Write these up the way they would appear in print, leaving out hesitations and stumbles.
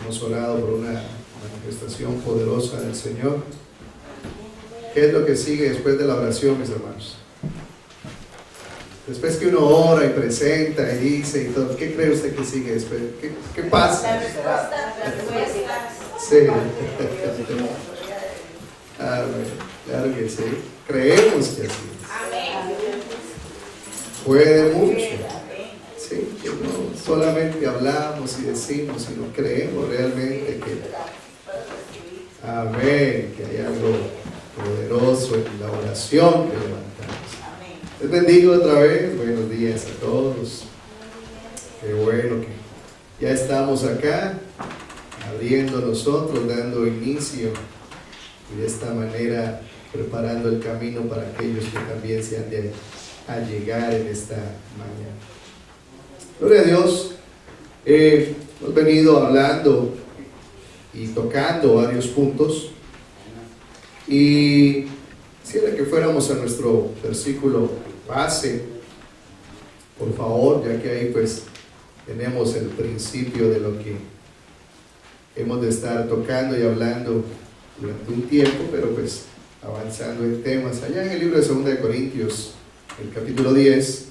hemos orado por una manifestación poderosa del Señor. ¿Qué es lo que sigue después de la oración, mis hermanos? Después que uno ora y presenta y dice y todo, ¿qué cree usted que sigue después? ¿Qué pasa? La respuesta. Sí. Claro que sí. Creemos que así es. Puede mucho. Sí, que no solamente hablamos y decimos, sino creemos realmente que, amén, que hay algo poderoso en la oración que levantamos. Les bendigo otra vez, buenos días a todos. Qué bueno que ya estamos acá, abriendo nosotros, dando inicio y de esta manera preparando el camino para aquellos que también se han de allegar en esta mañana. Gloria a Dios. Hemos venido hablando y tocando varios puntos y quisiera que fuéramos a nuestro versículo base, por favor, ya que ahí pues tenemos el principio de lo que hemos de estar tocando y hablando durante un tiempo, pero pues avanzando en temas. Allá en el libro de 2 de Corintios, el capítulo 10,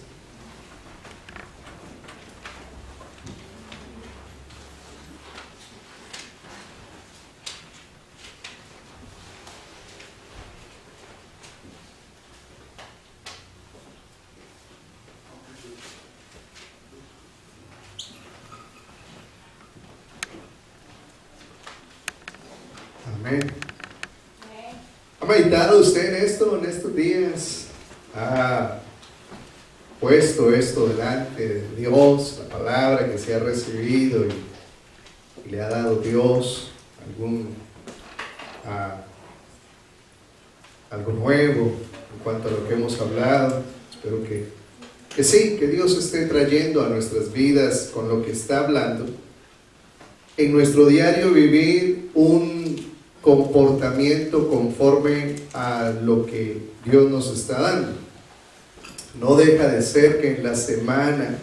amén. ¿Ha meditado usted en esto, en estos días? ¿Ha puesto esto delante de Dios, la palabra que se ha recibido y le ha dado Dios algo nuevo en cuanto a lo que hemos hablado? Espero que sí, que Dios esté trayendo a nuestras vidas con lo que está hablando en nuestro diario vivir un comportamiento conforme a lo que Dios nos está dando. No deja de ser que en la semana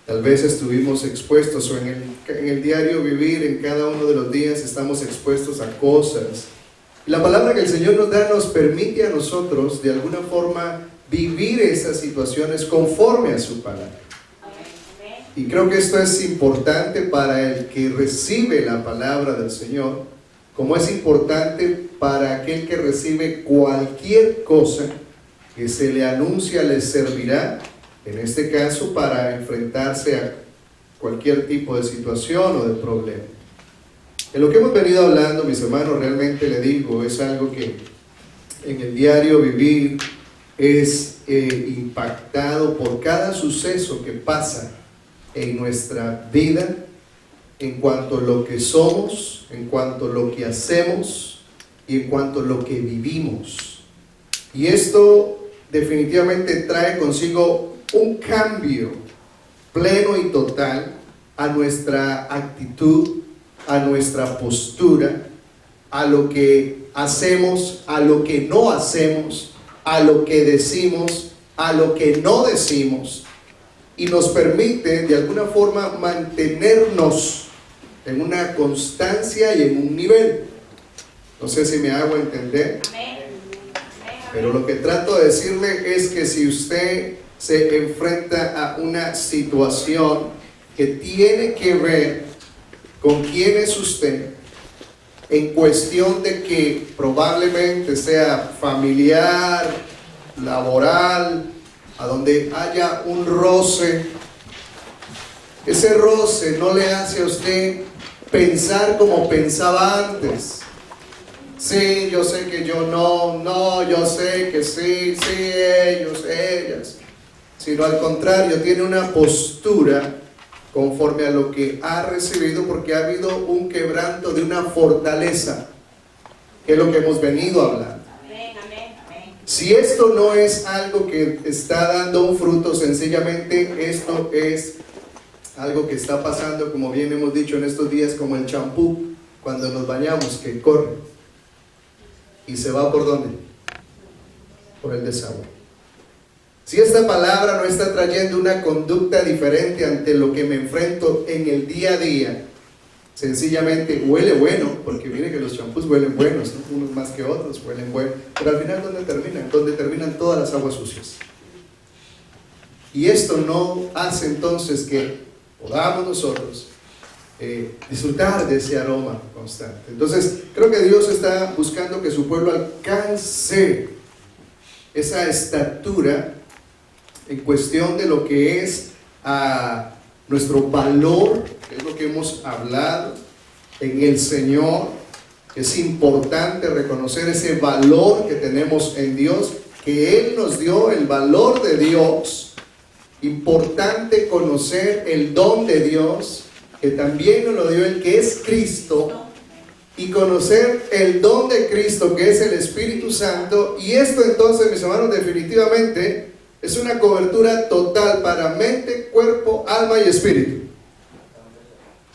tal vez estuvimos expuestos, o en el diario vivir, en cada uno de los días estamos expuestos a cosas. La palabra que el Señor nos da nos permite a nosotros de alguna forma vivir esas situaciones conforme a su palabra. Y creo que esto es importante para el que recibe la palabra del Señor, como es importante para aquel que recibe cualquier cosa que se le anuncia, le servirá, en este caso, para enfrentarse a cualquier tipo de situación o de problema. En lo que hemos venido hablando, mis hermanos, realmente le digo, es algo que en el diario vivir es impactado por cada suceso que pasa en nuestra vida, en cuanto a lo que somos, en cuanto a lo que hacemos y en cuanto a lo que vivimos. Y esto definitivamente trae consigo un cambio pleno y total a nuestra actitud, a nuestra postura, a lo que hacemos, a lo que no hacemos, a lo que decimos, a lo que no decimos, y nos permite de alguna forma mantenernos en una constancia y en un nivel. No sé si me hago entender, pero lo que trato de decirle es que si usted se enfrenta a una situación que tiene que ver con quién es usted, en cuestión de que probablemente sea familiar, laboral, a donde haya un roce, ese roce no le hace a usted pensar como pensaba antes. Sí, yo sé que yo no, yo sé que sí, ellos, ellas. Sino al contrario, tiene una postura conforme a lo que ha recibido, porque ha habido un quebranto de una fortaleza, que es lo que hemos venido hablando. Si esto no es algo que está dando un fruto, sencillamente esto es algo que está pasando, como bien hemos dicho en estos días, como el champú cuando nos bañamos, que corre y se va ¿por dónde? Por el desagüe. Si esta palabra no está trayendo una conducta diferente ante lo que me enfrento en el día a día, sencillamente huele bueno, porque mire que los champús huelen buenos, ¿no? Unos más que otros huelen buenos, pero al final ¿dónde terminan? Donde terminan todas las aguas sucias. Y esto no hace entonces que podamos nosotros disfrutar de ese aroma constante. Entonces creo que Dios está buscando que su pueblo alcance esa estatura en cuestión de lo que es nuestro valor, que es lo que hemos hablado en el Señor. Es importante reconocer ese valor que tenemos en Dios, que Él nos dio el valor de Dios. Importante conocer el don de Dios, que también nos lo dio el que es Cristo, y conocer el don de Cristo, que es el Espíritu Santo. Y esto entonces, mis hermanos, definitivamente es una cobertura total para mente, cuerpo, alma y espíritu.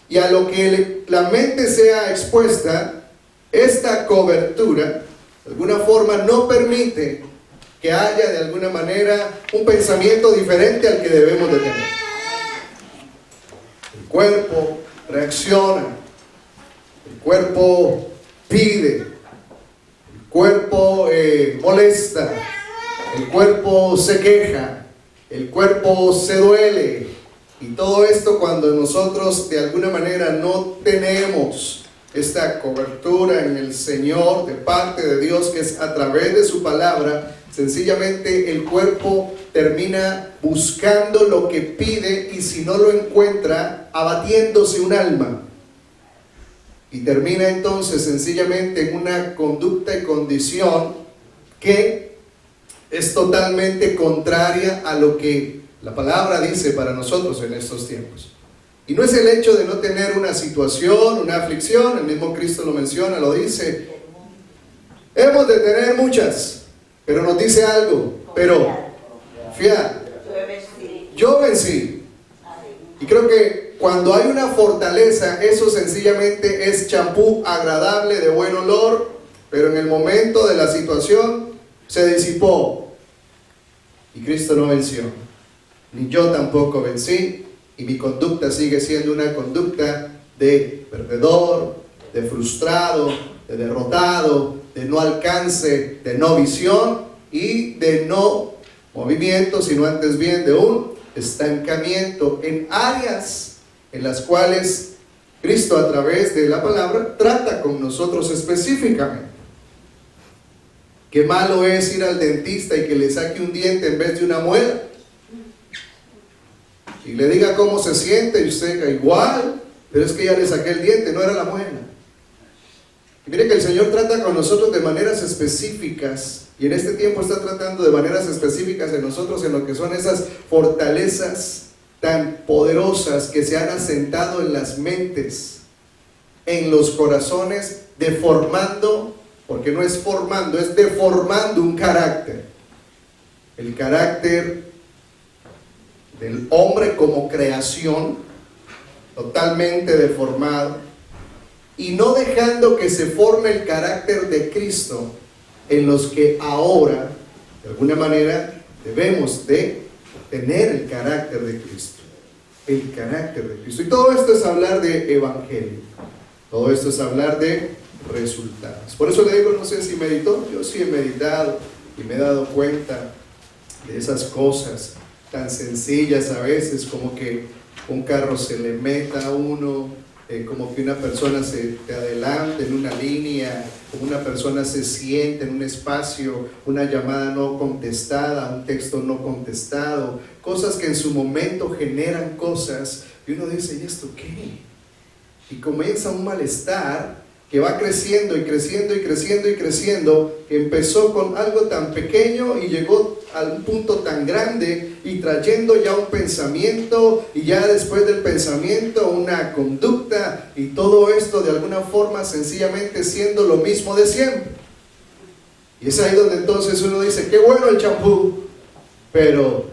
Y a lo que la mente sea expuesta, esta cobertura de alguna forma no permite que haya de alguna manera un pensamiento diferente al que debemos de tener. El cuerpo reacciona, el cuerpo pide, el cuerpo molesta, el cuerpo se queja, el cuerpo se duele. Y todo esto cuando nosotros de alguna manera no tenemos esta cobertura en el Señor de parte de Dios, que es a través de su palabra, sencillamente el cuerpo termina buscando lo que pide, y si no lo encuentra, abatiéndose un alma. Y termina entonces sencillamente en una conducta y condición que es totalmente contraria a lo que la palabra dice para nosotros en estos tiempos. Y no es el hecho de no tener una situación, una aflicción, el mismo Cristo lo menciona, lo dice. Hemos de tener muchas, pero nos dice algo, pero fiar. Yo vencí. Y creo que cuando hay una fortaleza, eso sencillamente es champú agradable, de buen olor, pero en el momento de la situación se disipó. Y Cristo no venció. Ni yo tampoco vencí. Y mi conducta sigue siendo una conducta de perdedor, de frustrado, de derrotado, de no alcance, de no visión y de no movimiento, sino antes bien de un estancamiento en áreas en las cuales Cristo a través de la palabra trata con nosotros específicamente. Qué malo es ir al dentista y que le saque un diente en vez de una muela. Y le diga cómo se siente y usted diga igual, pero es que ya le saqué el diente, no era la muela. Y mire que el Señor trata con nosotros de maneras específicas, y en este tiempo está tratando de maneras específicas en nosotros, en lo que son esas fortalezas tan poderosas que se han asentado en las mentes, en los corazones, deformando, porque no es formando, es deformando un carácter. El carácter del hombre como creación, totalmente deformado, y no dejando que se forme el carácter de Cristo en los que ahora, de alguna manera, debemos de tener el carácter de Cristo. El carácter de Cristo. Y todo esto es hablar de evangelio. Todo esto es hablar de resultados. Por eso le digo, no sé si meditó, yo sí he meditado y me he dado cuenta de esas cosas tan sencillas a veces, como que un carro se le meta a uno, como que una persona se te adelante en una línea, como una persona se siente en un espacio, una llamada no contestada, un texto no contestado, cosas que en su momento generan cosas, y uno dice, ¿y esto qué? Y comienza un malestar que va creciendo y creciendo y creciendo y creciendo, que empezó con algo tan pequeño y llegó a un punto tan grande, y trayendo ya un pensamiento, y ya después del pensamiento una conducta, y todo esto de alguna forma sencillamente siendo lo mismo de siempre. Y es ahí donde entonces uno dice, qué bueno el champú, pero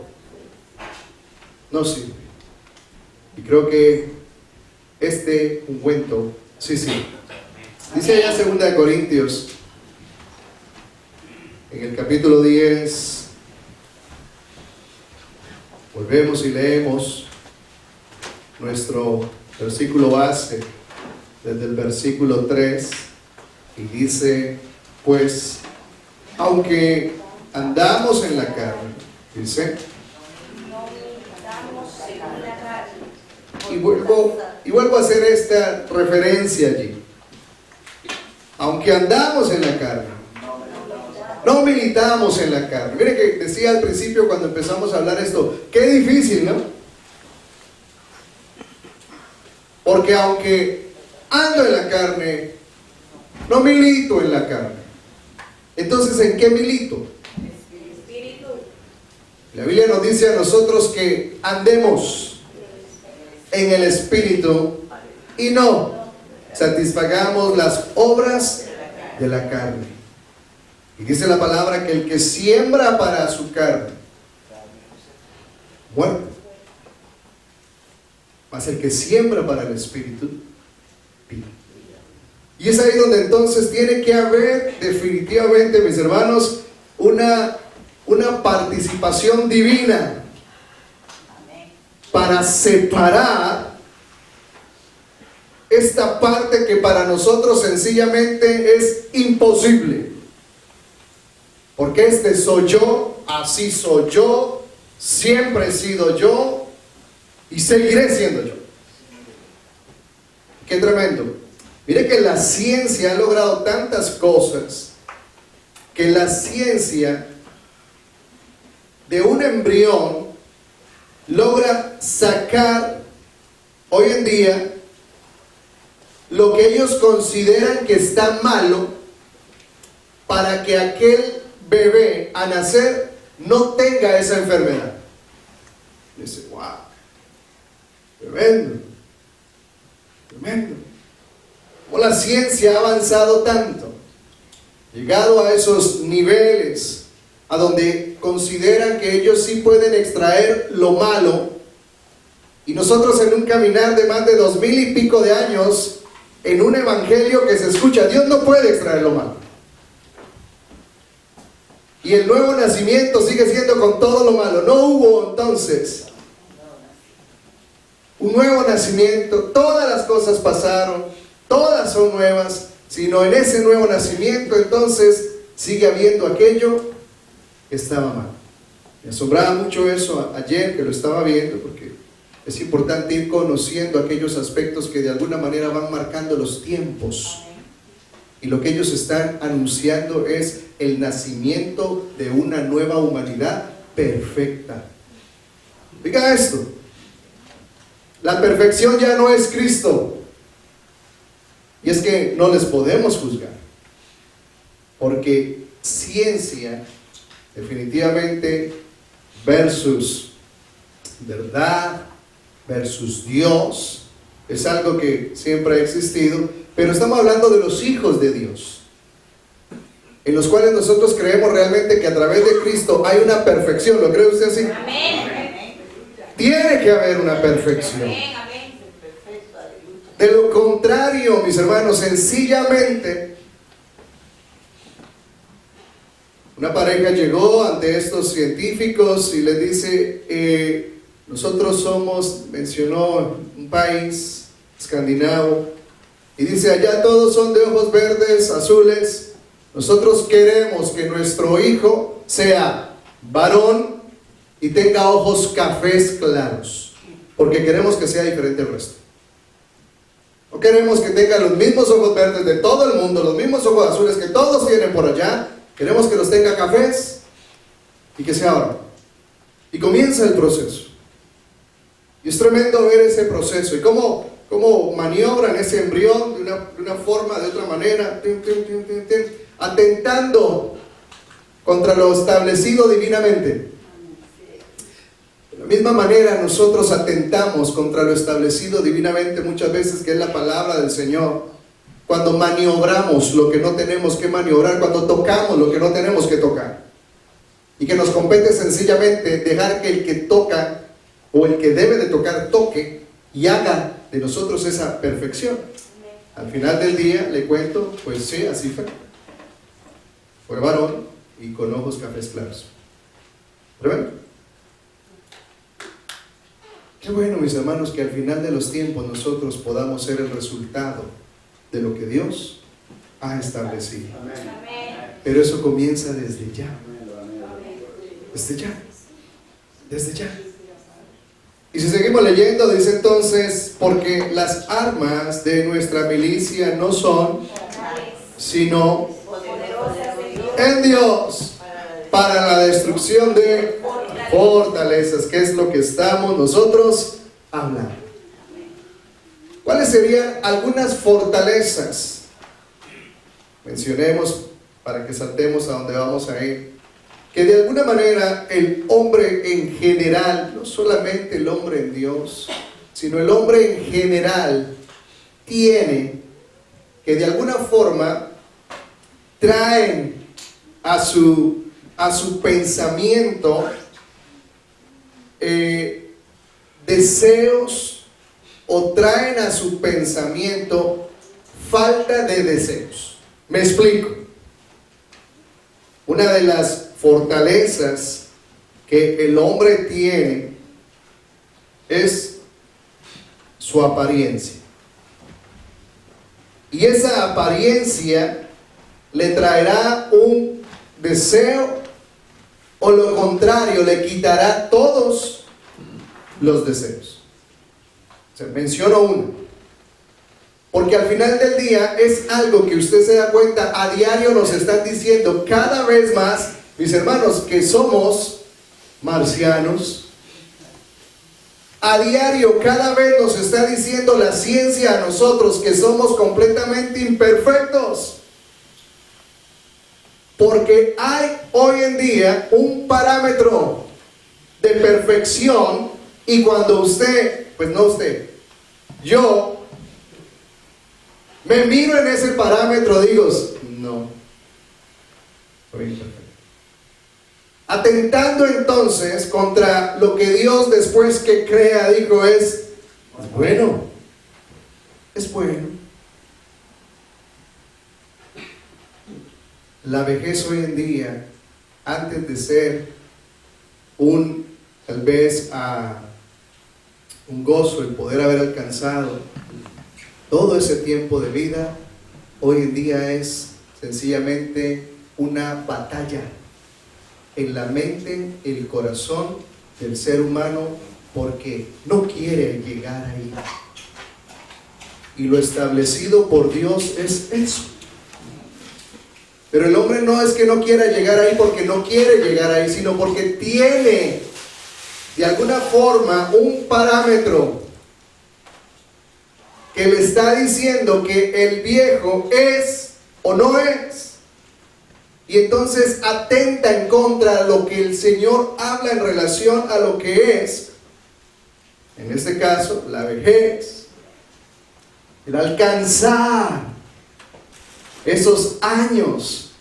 no sirve. Y creo que este ungüento sí sirve. Dice allá 2 Corintios, en el capítulo 10, volvemos y leemos nuestro versículo base, desde el versículo 3, y dice, pues, aunque andamos en la carne, dice, No militamos según la carne. y vuelvo a hacer esta referencia allí. Aunque andamos en la carne, no militamos en la carne. Mire que decía al principio cuando empezamos a hablar esto, qué difícil, ¿no? Porque aunque ando en la carne, no milito en la carne. Entonces, ¿en qué milito? Espíritu. La Biblia nos dice a nosotros que andemos en el Espíritu y no satisfagamos las obras de la carne. Y dice la palabra que el que siembra para su carne, muerte. Mas el que siembra para el Espíritu, vida. Y es ahí donde entonces tiene que haber definitivamente, mis hermanos, una participación divina para separar esta parte que para nosotros sencillamente es imposible. Porque este soy yo, así soy yo, siempre he sido yo y seguiré siendo yo. Qué tremendo. Mire que la ciencia ha logrado tantas cosas, que la ciencia de un embrión logra sacar hoy en día lo que ellos consideran que está malo para que aquel bebé a nacer no tenga esa enfermedad. Dice, wow, tremendo, tremendo. O la ciencia ha avanzado tanto, llegado a esos niveles, a donde consideran que ellos sí pueden extraer lo malo, y nosotros en un caminar de más de 2000 y pico de años, en un evangelio que se escucha, Dios no puede extraer lo malo. Y el nuevo nacimiento sigue siendo con todo lo malo. No hubo entonces un nuevo nacimiento, todas las cosas pasaron, todas son nuevas, sino en ese nuevo nacimiento entonces sigue habiendo aquello que estaba mal. Me asombraba mucho eso ayer que lo estaba viendo, porque es importante ir conociendo aquellos aspectos que de alguna manera van marcando los tiempos. Y lo que ellos están anunciando es el nacimiento de una nueva humanidad perfecta. Diga esto, la perfección ya no es Cristo. Y es que no les podemos juzgar, porque ciencia definitivamente versus verdad, versus Dios, es algo que siempre ha existido, pero estamos hablando de los hijos de Dios, en los cuales nosotros creemos realmente que a través de Cristo hay una perfección. ¿Lo cree usted así? Amén. Tiene que haber una perfección. Amén. Amén. De lo contrario, mis hermanos, sencillamente una pareja llegó ante estos científicos y les dice, nosotros somos, mencionó un país escandinavo, y dice, allá todos son de ojos verdes, azules. Nosotros queremos que nuestro hijo sea varón y tenga ojos cafés claros, porque queremos que sea diferente al resto. No queremos que tenga los mismos ojos verdes de todo el mundo, los mismos ojos azules que todos tienen por allá. Queremos que los tenga cafés y que sea varón. Y comienza el proceso. Y es tremendo ver ese proceso y cómo maniobran ese embrión de una forma, de otra manera, atentando contra lo establecido divinamente. De la misma manera nosotros atentamos contra lo establecido divinamente muchas veces, que es la palabra del Señor, cuando maniobramos lo que no tenemos que maniobrar, cuando tocamos lo que no tenemos que tocar, y que nos compete sencillamente dejar que el que toca o el que debe de tocar toque y haga de nosotros esa perfección. Al final del día le cuento, pues sí, así fue varón y con ojos cafés claros. ¿Tremendo? Qué bueno, mis hermanos, que al final de los tiempos nosotros podamos ser el resultado de lo que Dios ha establecido. Amén. Pero eso comienza desde ya. Desde ya. Desde ya. Y si seguimos leyendo, dice entonces, porque las armas de nuestra milicia no son, sino Poderosas de Dios en Dios, para la destrucción de fortalezas, que es lo que estamos nosotros hablando. ¿Cuáles serían algunas fortalezas? Mencionemos para que saltemos a donde vamos a ir. Que de alguna manera el hombre en general, no solamente el hombre en Dios, sino el hombre en general, tiene que de alguna forma traen a su pensamiento deseos, o traen a su pensamiento falta de deseos. Me explico. Una de las fortalezas que el hombre tiene es su apariencia. Y esa apariencia le traerá un deseo, o lo contrario, le quitará todos los deseos. O sea, menciono uno. Porque al final del día es algo que usted se da cuenta, a diario nos están diciendo cada vez más, mis hermanos, que somos marcianos. A diario cada vez nos está diciendo la ciencia a nosotros que somos completamente imperfectos. Porque hay hoy en día un parámetro de perfección, y cuando usted, pues no usted, yo me miro en ese parámetro, digo, no, soy imperfecto. Atentando entonces contra lo que Dios, después que crea, dijo es bueno, es bueno. La vejez hoy en día, antes de ser tal vez un gozo el poder haber alcanzado todo ese tiempo de vida, hoy en día es sencillamente una batalla en la mente, el corazón del ser humano, porque no quiere llegar ahí. Y lo establecido por Dios es eso. Pero el hombre no es que no quiera llegar ahí porque no quiere llegar ahí, sino porque tiene de alguna forma un parámetro que le está diciendo que el viejo es o no es. Y entonces atenta en contra de lo que el Señor habla en relación a lo que es, en este caso, la vejez, el alcanzar esos años.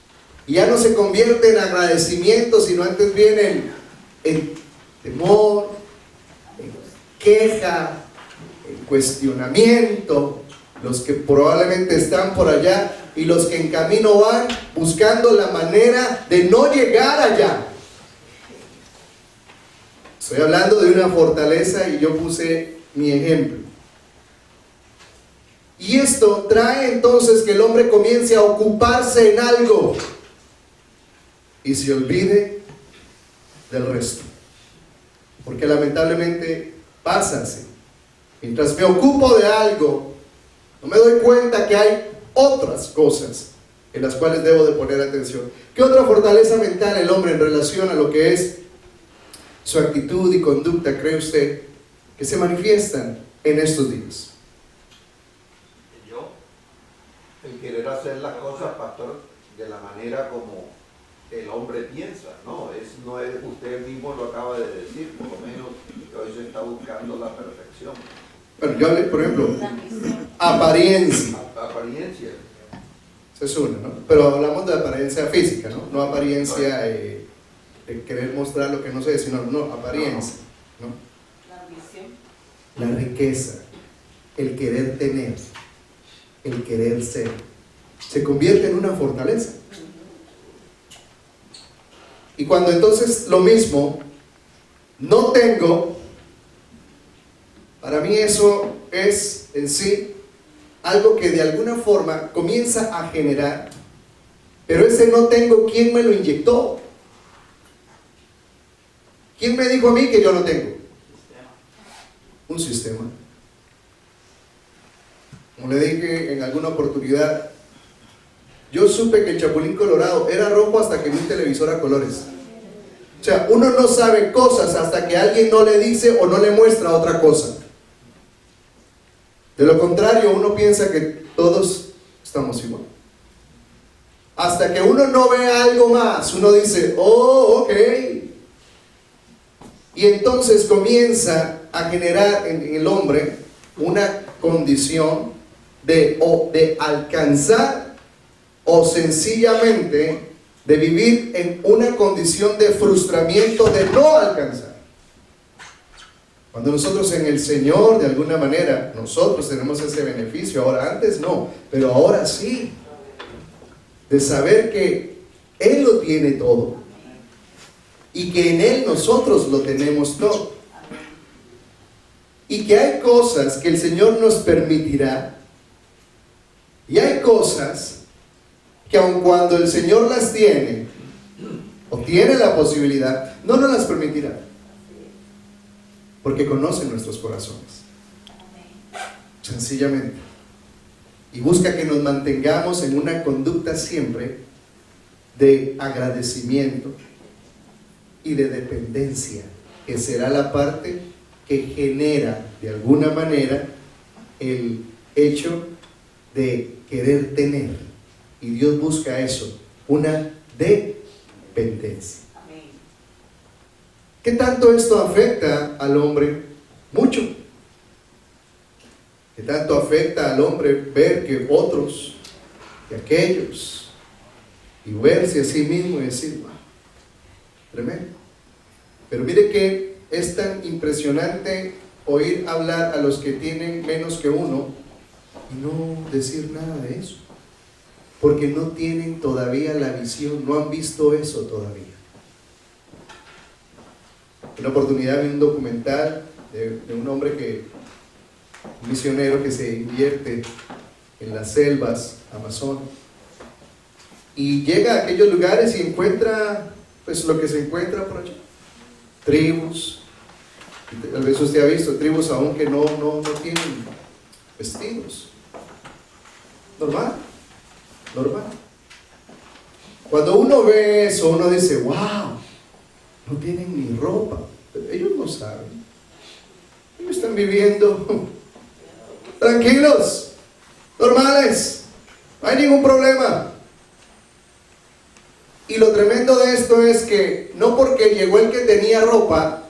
Y ya no se convierte en agradecimiento, sino antes viene en temor, en queja, en cuestionamiento. Los que probablemente están por allá y los que en camino van buscando la manera de no llegar allá. Estoy hablando de una fortaleza y yo puse mi ejemplo. Y esto trae entonces que el hombre comience a ocuparse en algo y se olvide del resto. Porque lamentablemente pasa así. Mientras me ocupo de algo, no me doy cuenta que hay otras cosas en las cuales debo de poner atención. ¿Qué otra fortaleza mental el hombre en relación a lo que es su actitud y conducta cree usted que se manifiestan en estos días? El querer hacer las cosas, pastor, de la manera como el hombre piensa, no es usted mismo lo acaba de decir, por lo menos hoy se está buscando la perfección. Bueno, yo hablé, por ejemplo, apariencia. Apariencia. Esa es una, ¿no? Pero hablamos de apariencia física, ¿no? No apariencia de querer mostrar lo que no sé, sino apariencia, ¿no? La ambición. La riqueza, el querer tener, el querer ser, se convierte en una fortaleza. Y cuando entonces lo mismo, no tengo, para mí eso es en sí algo que de alguna forma comienza a generar, pero ese no tengo, ¿quién me lo inyectó? ¿Quién me dijo a mí que yo no tengo? Un sistema. Como le dije en alguna oportunidad, yo supe que el Chapulín Colorado era rojo hasta que vi un televisor a colores. O sea, uno no sabe cosas hasta que alguien no le dice o no le muestra otra cosa. De lo contrario, uno piensa que todos estamos igual. Hasta que uno no ve algo más, uno dice, oh, ok. Y entonces comienza a generar en el hombre una condición de alcanzar o sencillamente de vivir en una condición de frustramiento de no alcanzar. Cuando nosotros en el Señor, de alguna manera, nosotros tenemos ese beneficio, ahora antes no, pero ahora sí, de saber que Él lo tiene todo y que en Él nosotros lo tenemos todo. Y que hay cosas que el Señor nos permitirá y hay cosas que aun cuando el Señor las tiene o tiene la posibilidad, no nos las permitirá. Porque conoce nuestros corazones. Sencillamente. Y busca que nos mantengamos en una conducta siempre de agradecimiento y de dependencia, que será la parte que genera de alguna manera el hecho de querer tener. Y Dios busca eso, una dependencia. ¿Qué tanto esto afecta al hombre? Mucho. ¿Qué tanto afecta al hombre ver que otros, que aquellos, y verse a sí mismo y decir, wow, tremendo? Pero mire que es tan impresionante oír hablar a los que tienen menos que uno y no decir nada de eso, porque no tienen todavía la visión, no han visto eso todavía. Una oportunidad vi un documental de un hombre un misionero que se invierte en las selvas amazonas y llega a aquellos lugares y encuentra pues lo que se encuentra por allí, tribus, tal vez usted ha visto tribus aún que no tienen vestidos, normal. Cuando uno ve eso, uno dice, wow, no tienen ni ropa. Pero ellos no saben. Ellos están viviendo tranquilos, normales, no hay ningún problema. Y lo tremendo de esto es que no porque llegó el que tenía ropa,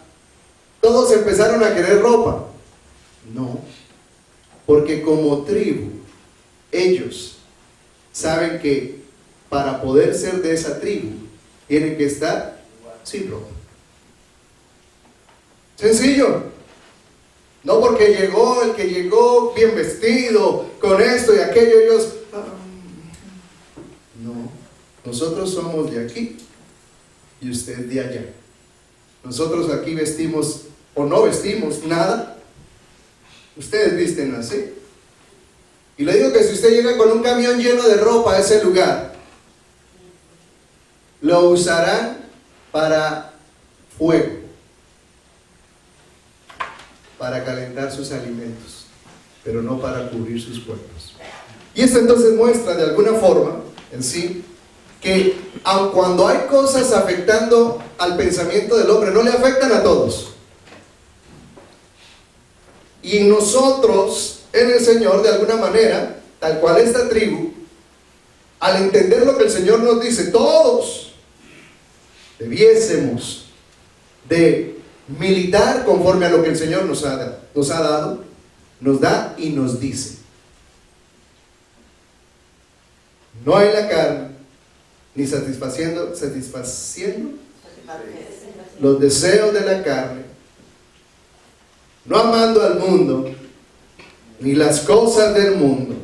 todos empezaron a querer ropa. No, porque como tribu, ellos saben que para poder ser de esa tribu, tienen que estar sin ropa. Sencillo. No porque llegó el que llegó bien vestido, con esto y aquello, ellos... No, nosotros somos de aquí y usted de allá. Nosotros aquí vestimos o no vestimos nada. Ustedes visten así. Y le digo que si usted llega con un camión lleno de ropa a ese lugar, lo usarán para fuego, para calentar sus alimentos, pero no para cubrir sus cuerpos. Y esto entonces muestra de alguna forma en sí que aun cuando hay cosas afectando al pensamiento del hombre, no le afectan a todos. Y nosotros en el Señor, de alguna manera, tal cual esta tribu, al entender lo que el Señor nos dice, todos debiésemos de militar conforme a lo que el Señor nos ha dado, nos da y nos dice. No hay la carne, ni satisfaciendo los deseos de la carne, no amando al mundo, ni las cosas del mundo,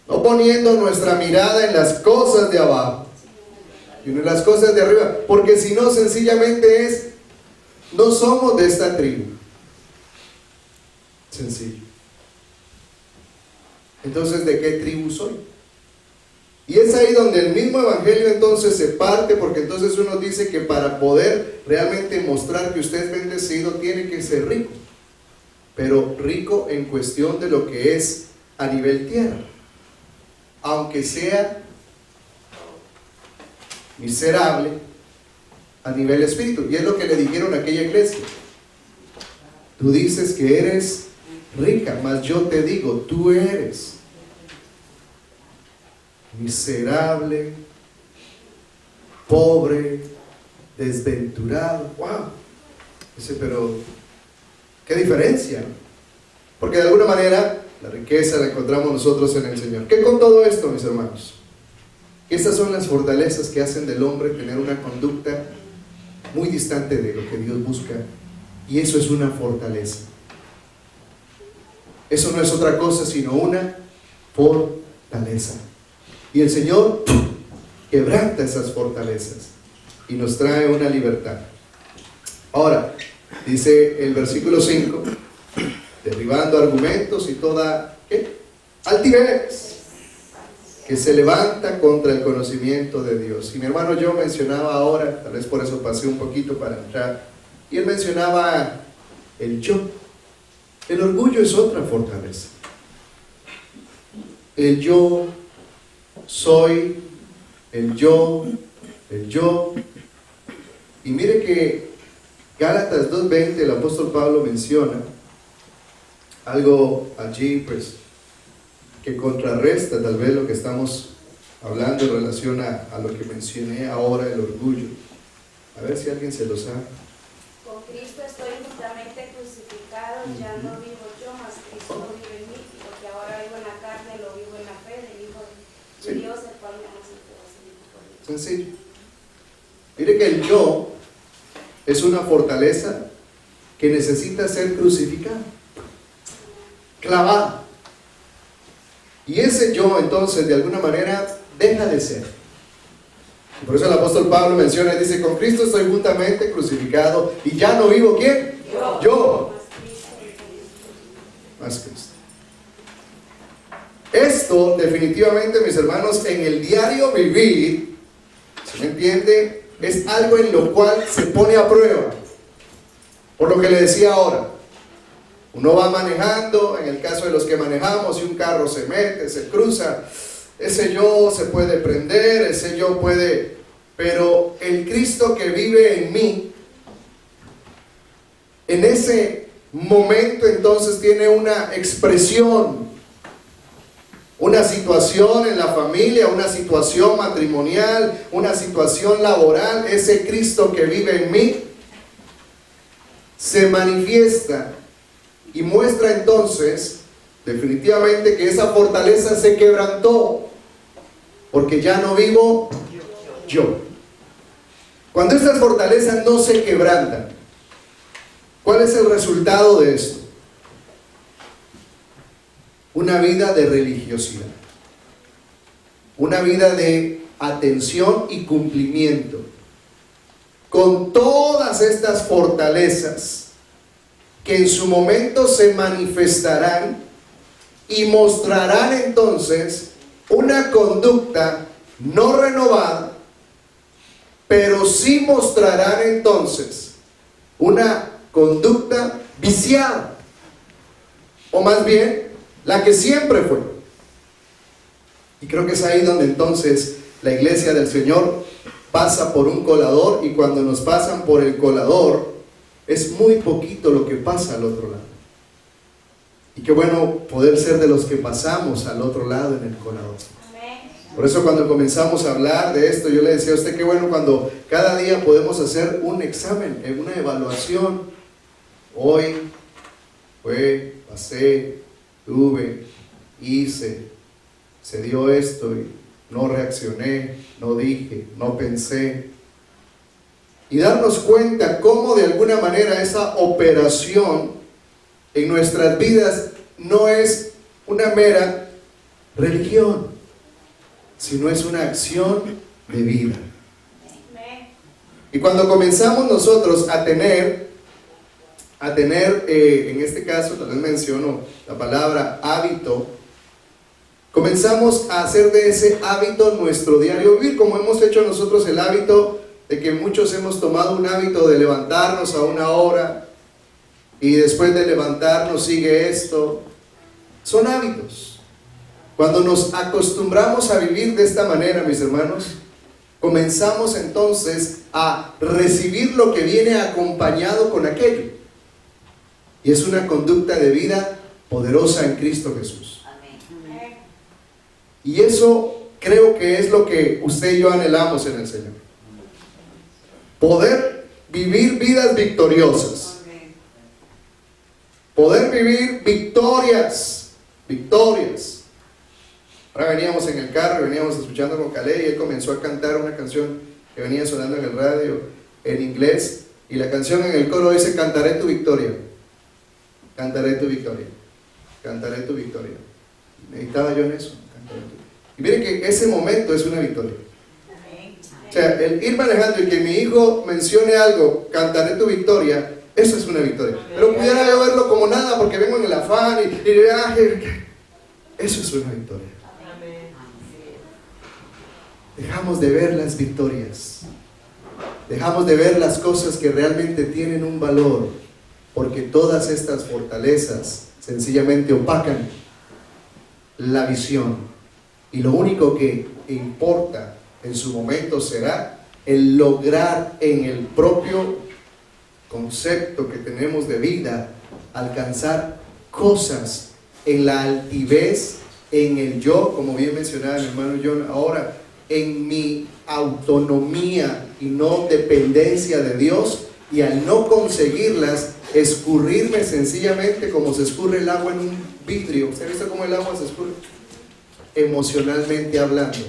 no poniendo nuestra mirada en las cosas de abajo, sino en las cosas de arriba, porque si no, sencillamente no somos de esta tribu. Sencillo. entonces ¿de qué tribu soy? Y es ahí donde el mismo evangelio entonces se parte, porque entonces uno dice que para poder realmente mostrar que usted es bendecido tiene que ser rico, pero rico en cuestión de lo que es a nivel tierra, aunque sea miserable a nivel espíritu. Y es lo que le dijeron a aquella iglesia: tú dices que eres rica, mas yo te digo, tú eres miserable, pobre, desventurado. ¡Wow! Dice, pero qué diferencia, ¿no? Porque de alguna manera la riqueza la encontramos nosotros en el Señor. ¿Qué con todo esto, mis hermanos? Estas son las fortalezas que hacen del hombre tener una conducta muy distante de lo que Dios busca, y eso es una fortaleza. Eso no es otra cosa sino una fortaleza. Y el Señor quebranta esas fortalezas y nos trae una libertad. Ahora, dice el versículo 5, derribando argumentos y toda altivez que se levanta contra el conocimiento de Dios. Y mi hermano yo mencionaba ahora, tal vez por eso pasé un poquito para entrar, y él mencionaba el yo. El orgullo es otra fortaleza. El yo soy, el yo. Y mire que Gálatas 2:20, el apóstol Pablo menciona algo allí, pues, que contrarresta tal vez lo que estamos hablando en relación a lo que mencioné ahora, el orgullo. A ver si alguien se lo sabe. Con Cristo estoy juntamente crucificado, ya no vivo yo, mas Cristo vive en mí, y lo que ahora vivo en la carne lo vivo en la fe del Hijo de Dios, el cual me ama por mí. Sencillo. Mire que el yo es una fortaleza que necesita ser crucificada, clavada. Y ese yo entonces de alguna manera deja de ser. Y por eso el apóstol Pablo menciona y dice: con Cristo estoy juntamente crucificado y ya no vivo ¿quién? Yo. Más Cristo. Esto definitivamente, mis hermanos, en el diario vivir, ¿se me entiende? Es algo en lo cual se pone a prueba. Por lo que le decía ahora, uno va manejando, en el caso de los que manejamos, y un carro se mete, se cruza, ese yo se puede prender, ese yo puede, pero el Cristo que vive en mí, en ese momento entonces tiene una expresión, una situación en la familia, una situación matrimonial, una situación laboral. Ese Cristo que vive en mí se manifiesta y muestra entonces definitivamente que esa fortaleza se quebrantó, porque ya no vivo yo. Cuando estas fortalezas no se quebrantan, ¿cuál es el resultado de esto? Una vida de religiosidad, una vida de atención y cumplimiento, con todas estas fortalezas que en su momento se manifestarán y mostrarán entonces una conducta no renovada, pero sí mostrarán entonces una conducta viciada, o más bien la que siempre fue. Y creo que es ahí donde entonces la iglesia del Señor pasa por un colador, y cuando nos pasan por el colador es muy poquito lo que pasa al otro lado. Y qué bueno poder ser de los que pasamos al otro lado en el colador. Por eso cuando comenzamos a hablar de esto, yo le decía a usted qué bueno cuando cada día podemos hacer un examen, una evaluación. Hoy pasé, tuve, hice, se dio esto y no reaccioné, no dije, no pensé. Y darnos cuenta cómo de alguna manera esa operación en nuestras vidas no es una mera religión, sino es una acción de vida. Y cuando comenzamos nosotros a tener, en este caso tal vez menciono la palabra hábito, comenzamos a hacer de ese hábito nuestro diario vivir, como hemos hecho nosotros el hábito de que muchos hemos tomado un hábito de levantarnos a una hora y después de levantarnos sigue esto. Son hábitos. Cuando nos acostumbramos a vivir de esta manera, mis hermanos, comenzamos entonces a recibir lo que viene acompañado con aquello. Y es una conducta de vida poderosa en Cristo Jesús. Amén. Y eso creo que es lo que usted y yo anhelamos en el Señor. Poder vivir vidas victoriosas. Poder vivir victorias. Victorias. Ahora veníamos en el carro, veníamos escuchando con Caleb y él comenzó a cantar una canción que venía sonando en el radio en inglés. Y la canción en el coro dice: cantaré tu victoria. Cantaré tu victoria. Cantaré tu victoria. Meditaba yo en eso. Y miren que ese momento es una victoria. O sea, el ir manejando y que mi hijo mencione algo, cantaré tu victoria, eso es una victoria. Pero pudiera yo verlo como nada porque vengo en el afán y eso es una victoria. Dejamos de ver las victorias. Dejamos de ver las cosas que realmente tienen un valor, porque todas estas fortalezas sencillamente opacan la visión. Y lo único que importa en su momento será el lograr en el propio concepto que tenemos de vida alcanzar cosas en la altivez, en el yo, como bien mencionaba mi hermano John ahora, en mi autonomía y no dependencia de Dios, y al no conseguirlas, escurrirme sencillamente como se escurre el agua en un vidrio. ¿Usted ha visto cómo el agua se escurre? Emocionalmente hablando.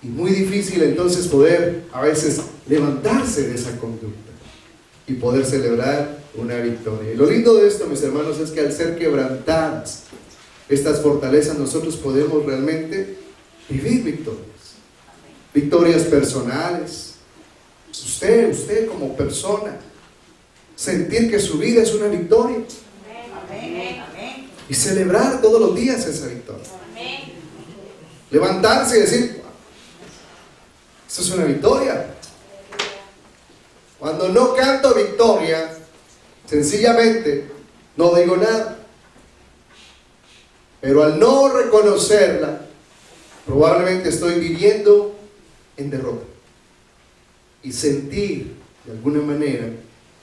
Y muy difícil entonces poder a veces levantarse de esa conducta y poder celebrar una victoria. Y lo lindo de esto, mis hermanos, es que al ser quebrantadas estas fortalezas, nosotros podemos realmente vivir victorias. Victorias personales. Usted como persona, sentir que su vida es una victoria. Amén. Y celebrar todos los días esa victoria. Amén. Levantarse y decir: esto es una victoria. Cuando no canto victoria, sencillamente no digo nada. Pero al no reconocerla, probablemente estoy viviendo en derrota. Y sentir de alguna manera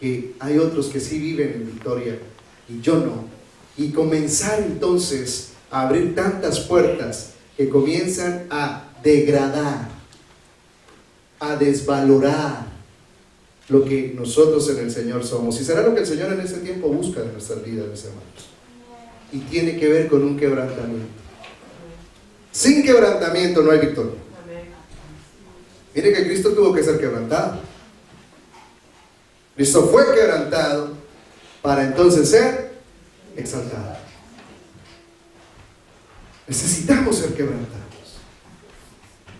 que hay otros que sí viven en victoria y yo no. Y comenzar entonces a abrir tantas puertas que comienzan a degradar, a desvalorar lo que nosotros en el Señor somos. Y será lo que el Señor en este tiempo busca de nuestras vidas, mis hermanos. Y tiene que ver con un quebrantamiento. Sin quebrantamiento no hay victoria. Mire que Cristo tuvo que ser quebrantado. Cristo fue quebrantado para entonces ser exaltado. Necesitamos ser quebrantados.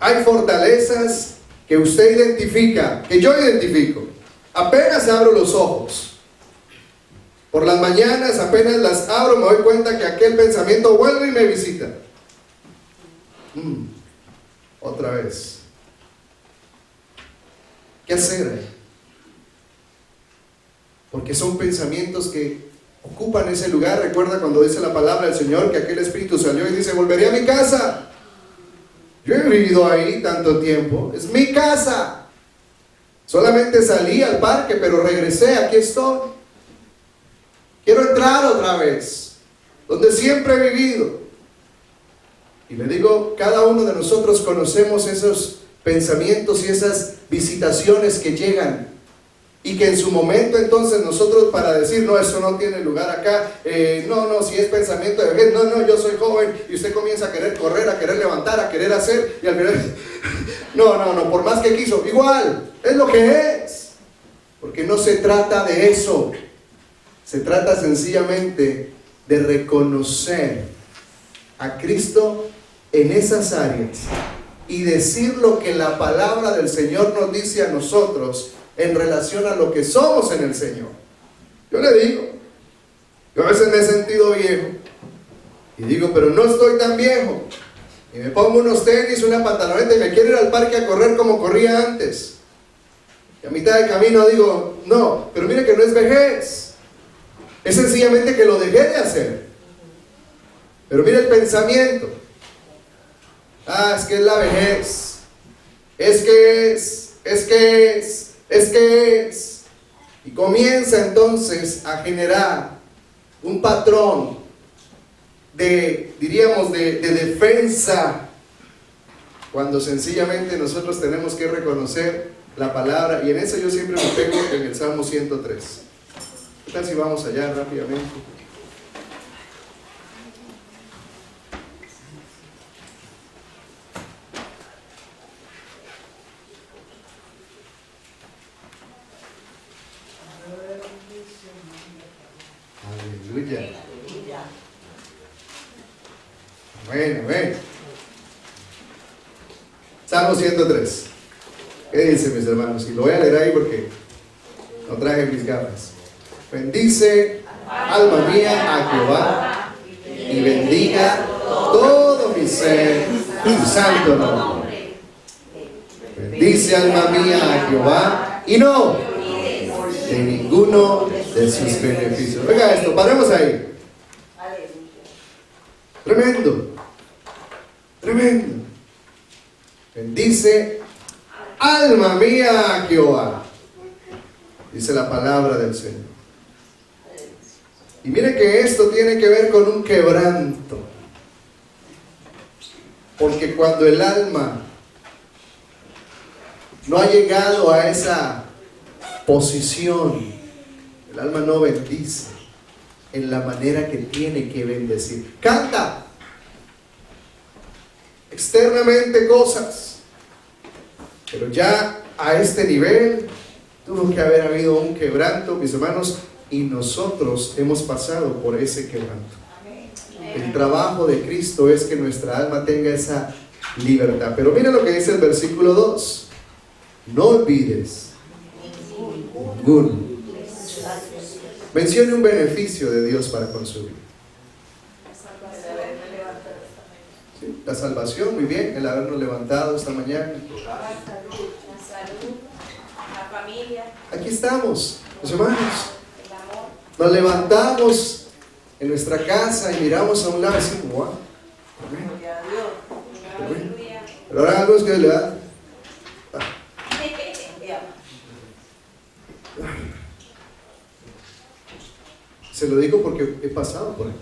Hay fortalezas que usted identifica, que yo identifico. Apenas abro los ojos. Por las mañanas, apenas las abro, me doy cuenta que aquel pensamiento vuelve y me visita. Otra vez. ¿Qué hacer ahí? Porque son pensamientos que ocupan ese lugar. Recuerda cuando dice la palabra del Señor que aquel espíritu salió y dice: volveré a mi casa. Yo he vivido ahí tanto tiempo, es mi casa. Solamente salí al parque, pero regresé, aquí estoy. Quiero entrar otra vez, donde siempre he vivido. Y le digo, cada uno de nosotros conocemos esos pensamientos y esas visitaciones que llegan. Y que en su momento entonces nosotros para decir: no, eso no tiene lugar acá, no, si es pensamiento de vejez, no, yo soy joven, y usted comienza a querer correr, a querer levantar, a querer hacer, y al final, no, por más que quiso, igual, es lo que es. Porque no se trata de eso, se trata sencillamente de reconocer a Cristo en esas áreas y decir lo que la palabra del Señor nos dice a nosotros en relación a lo que somos en el Señor. Yo le digo, yo a veces me he sentido viejo y digo, pero no estoy tan viejo, y me pongo unos tenis, una pantaloneta y me quiero ir al parque a correr como corría antes, y a mitad de camino digo, no, pero mire que no es vejez, es sencillamente que lo dejé de hacer. Pero mire el pensamiento, es que es la vejez, es que es, y comienza entonces a generar un patrón diríamos, de defensa, cuando sencillamente nosotros tenemos que reconocer la palabra, y en eso yo siempre me pego en el Salmo 103. ¿Qué tal si vamos allá rápidamente? Aleluya. Bueno. Salmo 103. ¿Qué dice, mis hermanos? Y lo voy a leer ahí porque no traje mis gafas. Bendice, alma mía, a Jehová, y bendiga todo mi ser, su santo nombre. Bendice, alma mía, a Jehová, y no de ninguno de sus beneficios. Oiga esto, paremos ahí. Tremendo. Bendice, alma mía, a Jehová, dice la palabra del Señor. Y mire que esto tiene que ver con un quebranto, porque cuando el alma no ha llegado a esa posición, el alma no bendice en la manera que tiene que bendecir. Canta externamente cosas, pero ya a este nivel tuvo que haber habido un quebranto, mis hermanos, y nosotros hemos pasado por ese quebranto. El trabajo de Cristo es que nuestra alma tenga esa libertad. Pero mira lo que dice el versículo 2: no olvides ninguno. Mencione un beneficio de Dios para con su vida. ¿Sí? La salvación, muy bien, el habernos levantado esta mañana. La salud, la familia, Aquí estamos, los hermanos. el amor. Nos levantamos en nuestra casa y miramos a un lado y decimos, wow. Aleluya. Pero ahora algunos que le dan. Se lo digo porque he pasado por ahí.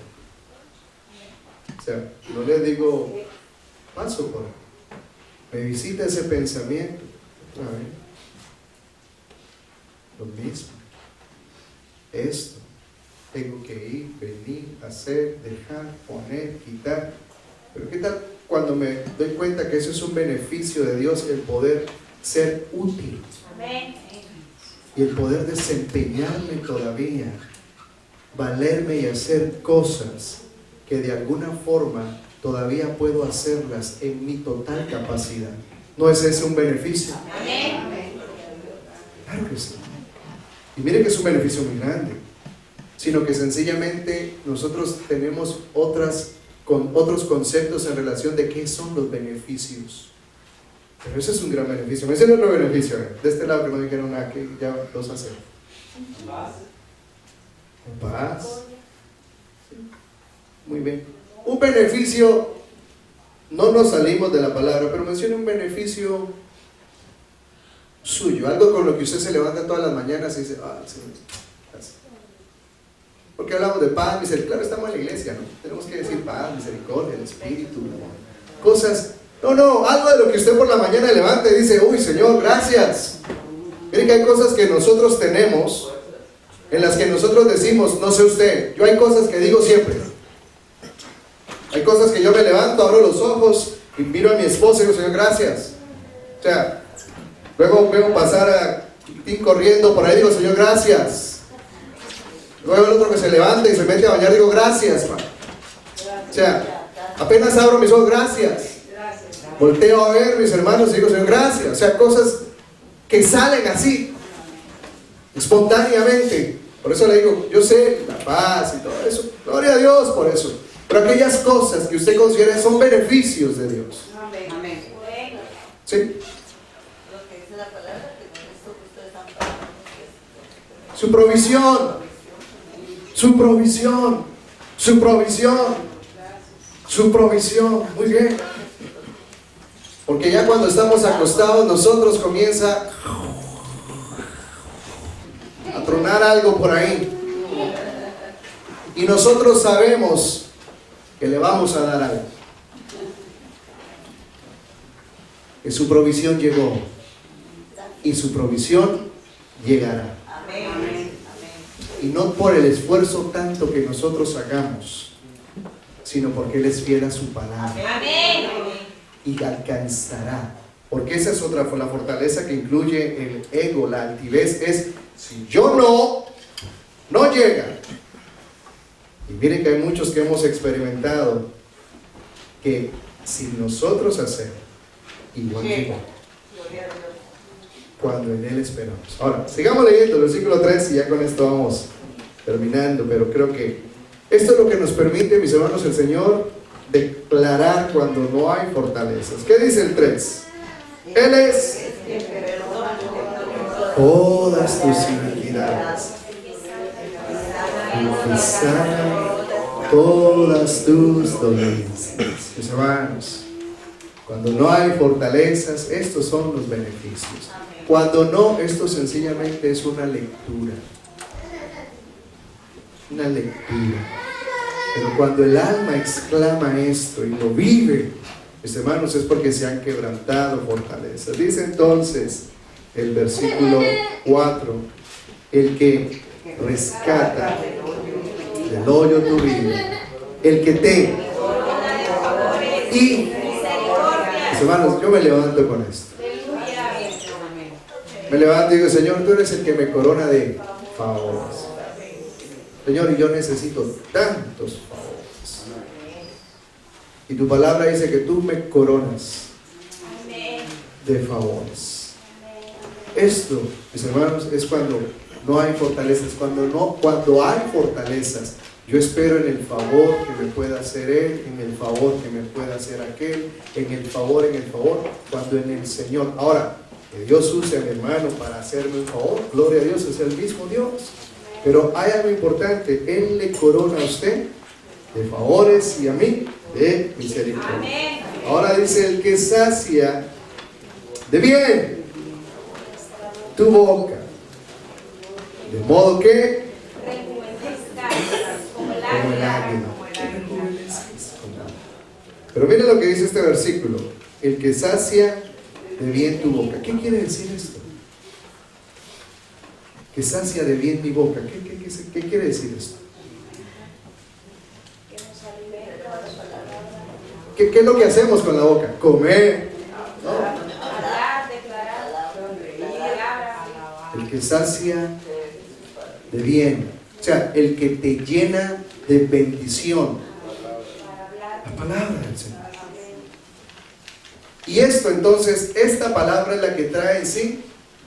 O sea, no le digo, paso por ahí. Me visita ese pensamiento otra vez. Lo mismo. Esto. Tengo que ir, venir, hacer, dejar, poner, quitar. Pero ¿qué tal cuando me doy cuenta que eso es un beneficio de Dios, el poder ser útil? Amén. Y el poder desempeñarme todavía, valerme y hacer cosas que de alguna forma todavía puedo hacerlas en mi total capacidad. ¿No es ese un beneficio? Amén. Claro que sí. Y mire que es un beneficio muy grande, sino que sencillamente nosotros tenemos otros conceptos en relación de qué son los beneficios. Pero ese es un gran beneficio. Me dicen otro beneficio, de este lado que no dijeron nada, que ya dos a hacer. Paz. Muy bien. Un beneficio, no nos salimos de la palabra, pero menciona un beneficio suyo, algo con lo que usted se levanta todas las mañanas y dice, Señor, gracias. Porque hablamos de paz, misericordia, claro, estamos en la iglesia, ¿no? Tenemos que decir paz, misericordia, el Espíritu, cosas. No, algo de lo que usted por la mañana levanta y dice, uy, Señor, gracias. Miren que hay cosas que nosotros tenemos, en las que nosotros decimos, no sé usted, yo hay cosas que digo siempre. Hay cosas que yo me levanto, abro los ojos y miro a mi esposa y digo, Señor, gracias. O sea, luego veo pasar a Tim corriendo por ahí, digo, Señor, gracias. Luego el otro que se levanta y se mete a bañar, digo, gracias, man. O sea, apenas abro mis ojos, gracias. Volteo a ver mis hermanos y digo, Señor, gracias. O sea, cosas que salen así, espontáneamente. Por eso le digo, yo sé, la paz y todo eso. Gloria a Dios por eso. Pero aquellas cosas que usted considera son beneficios de Dios. Amén. Bueno. ¿Sí? Lo que dice la palabra, que con esto que ustedes están pagando, Su provisión. Su provisión. Su provisión. Su provisión. Muy bien. Porque ya cuando estamos acostados, nosotros comienza a tronar algo por ahí. Y nosotros sabemos que le vamos a dar algo. Que su provisión llegó. Y su provisión llegará. amén. Y no por el esfuerzo tanto que nosotros hagamos, sino porque Él es fiel a su palabra. Amén. Y alcanzará. Porque esa es otra, la fortaleza que incluye el ego, la altivez, es si yo no llega. Y miren que hay muchos que hemos experimentado que si nosotros hacemos, igual llega. Gloria a Dios. Cuando en Él esperamos. Ahora, sigamos leyendo el versículo 3 y ya con esto vamos terminando, pero creo que esto es lo que nos permite, mis hermanos, el Señor declarar cuando no hay fortalezas. ¿Qué dice el 3? Él es todas tus iniquidades y que sana todas tus dolencias. Mis hermanos, cuando no hay fortalezas, estos son los beneficios. Cuando no, esto sencillamente es una lectura. Una lectura. Pero cuando el alma exclama esto y lo vive, mis hermanos, es porque se han quebrantado fortalezas. Dice entonces el versículo 4, el que rescata del hoyo tu vida, el que te... Y, mis hermanos, yo me levanto con esto. Me levanto y digo, Señor, tú eres el que me corona de favores. Señor, y yo necesito tantos favores. Y tu palabra dice que tú me coronas de favores. Esto, mis hermanos, es cuando no hay fortalezas. Cuando hay fortalezas, yo espero en el favor que me pueda hacer Él, en el favor que me pueda hacer aquel, en el favor, cuando en el Señor. Ahora, que Dios use a mi hermano para hacerme un favor, gloria a Dios, es el mismo Dios. Pero hay algo importante, Él le corona a usted de favores y a mí de misericordia. Ahora dice, el que sacia de bien tu boca, de modo que como el águila. Pero mira lo que dice este versículo, el que sacia de bien tu boca. ¿Qué quiere decir esto? Que sacia de bien mi boca. ¿Qué quiere decir esto? ¿Qué es lo que hacemos con la boca? Comer, ¿no? El que sacia de bien, o sea, el que te llena de bendición, la palabra del Señor. Y esto entonces, esta palabra es la que trae en sí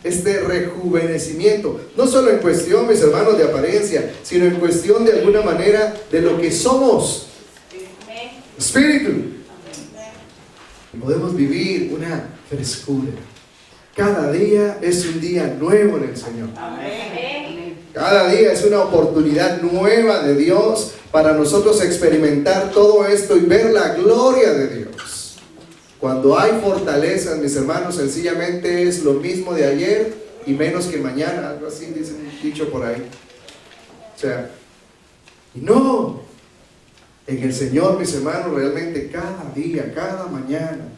este rejuvenecimiento, no solo en cuestión, mis hermanos, de apariencia, sino en cuestión de alguna manera de lo que somos, espíritu. Podemos vivir una frescura. Cada día es un día nuevo en el Señor. Cada día es una oportunidad nueva de Dios para nosotros experimentar todo esto y ver la gloria de Dios. Cuando hay fortalezas, mis hermanos, sencillamente es lo mismo de ayer y menos que mañana, algo así dice un dicho por ahí. O sea, y no, en el Señor, mis hermanos, realmente cada día, cada mañana,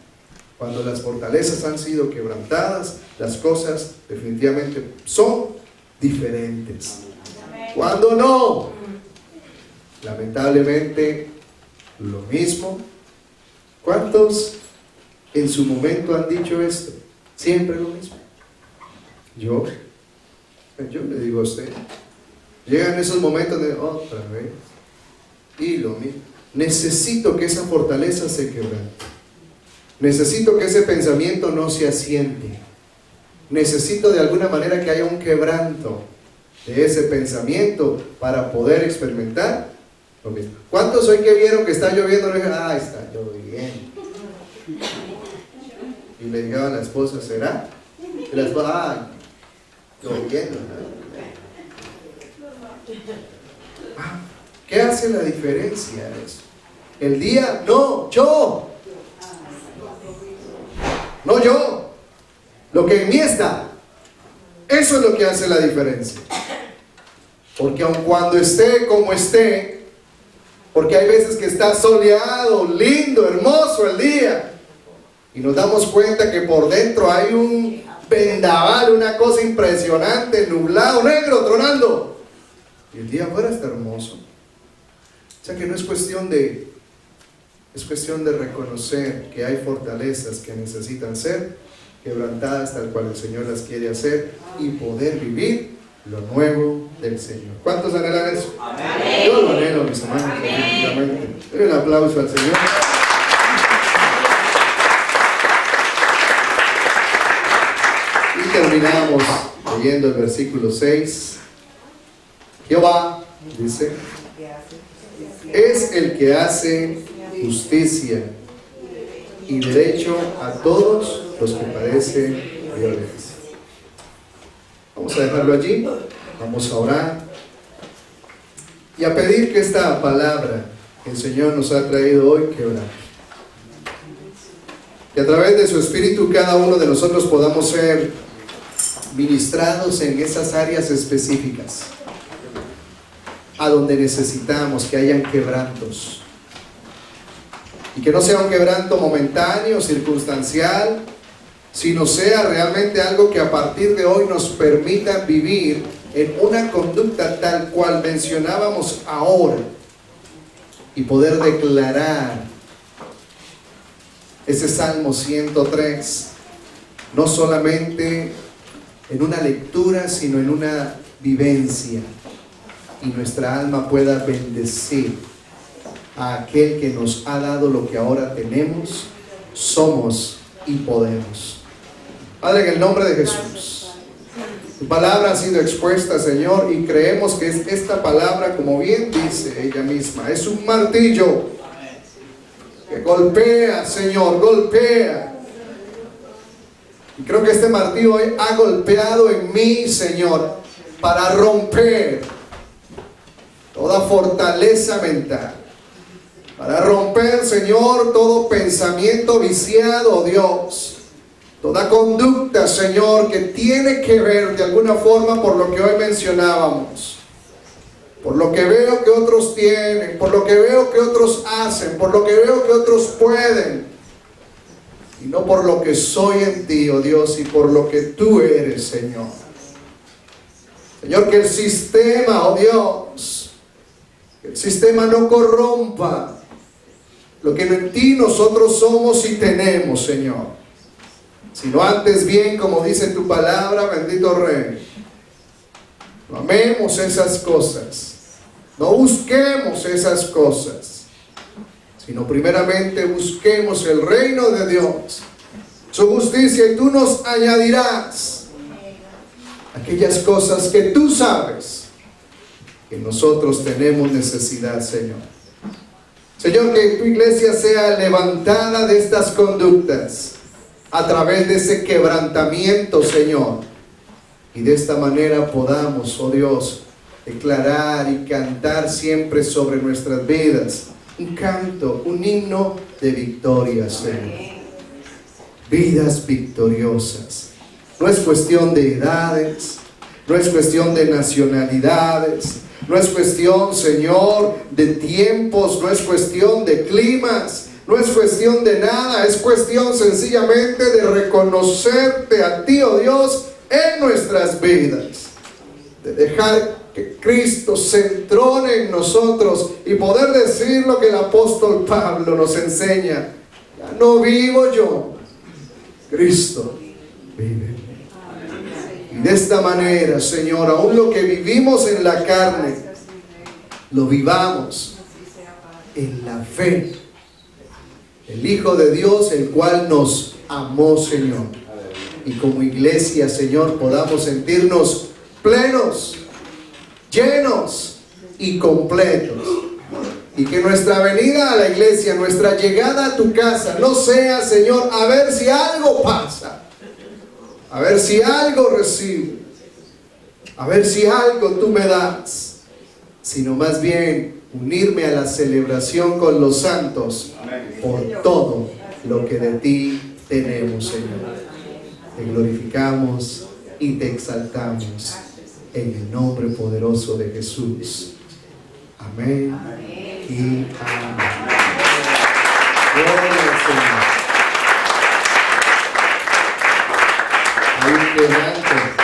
cuando las fortalezas han sido quebrantadas, las cosas definitivamente son diferentes. Cuando no, lamentablemente, lo mismo. ¿Cuántos en su momento han dicho esto? Siempre lo mismo. Yo le digo a usted, llegan esos momentos de otra vez y lo mismo. Necesito que esa fortaleza se quebrante. Necesito que ese pensamiento no se asiente. Necesito de alguna manera que haya un quebranto de ese pensamiento para poder experimentar lo mismo. ¿Cuántos hoy que vieron que está lloviendo? Le dijeron, ah, está lloviendo. Y le dijeron a la esposa, ¿será? Y la esposa, ah, lloviendo. Ah, ¿qué hace la diferencia eso? El día, no, yo. No yo. Lo que en mí está. Eso es lo que hace la diferencia. Porque aun cuando esté como esté, porque hay veces que está soleado, lindo, hermoso el día, y nos damos cuenta que por dentro hay un vendaval, una cosa impresionante, nublado, negro, tronando, y el día afuera está hermoso. O sea que no es cuestión de, es cuestión de reconocer que hay fortalezas que necesitan ser quebrantadas tal cual el Señor las quiere hacer y poder vivir lo nuevo del Señor. ¿Cuántos anhelan eso? Amén. Yo lo anhelo, mis hermanos. Definitivamente. Denle un aplauso al Señor. Y terminamos leyendo el versículo 6. Jehová, dice, es el que hace justicia y derecho a todos los que padecen violencia. Vamos a dejarlo allí, vamos a orar y a pedir que esta palabra que el Señor nos ha traído hoy quebrante. Que a través de su Espíritu cada uno de nosotros podamos ser ministrados en esas áreas específicas a donde necesitamos que hayan quebrantos. Y que no sea un quebranto momentáneo, circunstancial, sino sea realmente algo que a partir de hoy nos permita vivir en una conducta tal cual mencionábamos ahora y poder declarar ese Salmo 103, no solamente en una lectura, sino en una vivencia, y nuestra alma pueda bendecir a aquel que nos ha dado lo que ahora tenemos, somos y podemos. Padre, en el nombre de Jesús, tu palabra ha sido expuesta, Señor, y creemos que esta palabra, como bien dice ella misma, es un martillo que golpea, Señor, golpea. Y creo que este martillo hoy ha golpeado en mí, Señor, para romper toda fortaleza mental, para romper, Señor, todo pensamiento viciado, Dios, toda conducta, Señor, que tiene que ver de alguna forma por lo que hoy mencionábamos, por lo que veo que otros tienen, por lo que veo que otros hacen, por lo que veo que otros pueden, y no por lo que soy en ti, oh Dios, y por lo que tú eres, Señor. Señor, que el sistema, oh Dios, que el sistema no corrompa lo que en ti nosotros somos y tenemos, Señor, sino antes bien, como dice tu palabra, bendito Rey, no amemos esas cosas, no busquemos esas cosas, sino primeramente busquemos el reino de Dios, su justicia, y tú nos añadirás aquellas cosas que tú sabes que nosotros tenemos necesidad, Señor. Señor, que tu iglesia sea levantada de estas conductas a través de ese quebrantamiento, Señor, y de esta manera podamos, oh Dios, declarar y cantar siempre sobre nuestras vidas un canto, un himno de victoria, Señor. Vidas victoriosas. No es cuestión de edades, no es cuestión de nacionalidades, no es cuestión, Señor, de tiempos, no es cuestión de climas, no es cuestión de nada, es cuestión sencillamente de reconocerte a ti, oh Dios, en nuestras vidas, de dejar que Cristo se entrone en nosotros y poder decir lo que el apóstol Pablo nos enseña: ya no vivo yo, Cristo vive. Y de esta manera, Señor, aún lo que vivimos en la carne, lo vivamos en la fe el Hijo de Dios, el cual nos amó, Señor. Y como iglesia, Señor, podamos sentirnos plenos, llenos y completos Y que nuestra venida a la iglesia, nuestra llegada a tu casa, no sea, Señor, a ver si algo pasa, a ver si algo recibo, a ver si algo tú me das, sino más bien unirme a la celebración con los santos por todo lo que de ti tenemos, Señor. Te glorificamos y te exaltamos en el nombre poderoso de Jesús. Amén y amén. Gloria al Señor. Hay un quebranto